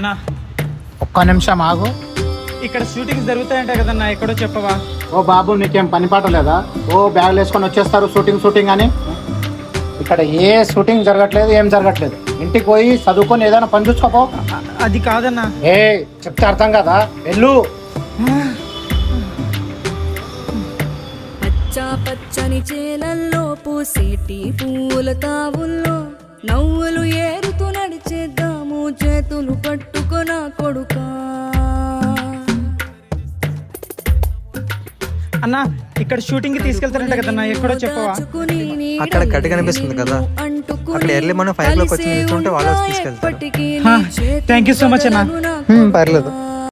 అన్నా ఒక్క నిమిషం ఆగు. ఇక్కడ షూటింగ్స్ జరుగుతాయంటే కదన్నా, ఎక్కడో చెప్పవా? ఓ బాబు, నీకేం పని పాట లేదా? ఓ బ్యాగులు వేసుకొని వచ్చేస్తారు షూటింగ్ అని. ఇక్కడ ఏ షూటింగ్ జరగట్లేదు, ఏం జరగట్లేదు. ఇంటికి పోయి చదువుకొని ఏదైనా పని చూసుకోపో. అది కాదన్నా. ఏ చెప్తే అర్థం కదా, వెళ్ళు. పచ్చా పచ్చని చేలల్లో పూసేటి పూల తావుల్లో నవ్వులు ఏరుతూ నడిచేద్దాము, చేతులు పట్టుకొన కొడుకా. అన్నా ఇక్కడ షూటింగ్ కి తీసుకెళ్తారంట కదన్నా, ఎక్కడో చెప్పవా? అక్కడ గడ్డి కనిపిస్తుంది కదా, అక్కడ ఎర్లీ మార్నింగ్ 5 o'clock వచ్చి నిల్చుంటే వాళ్ళు తీసుకెళ్తారు. థ్యాంక్ యూ సో మచ్ అన్నా. పర్లేదు.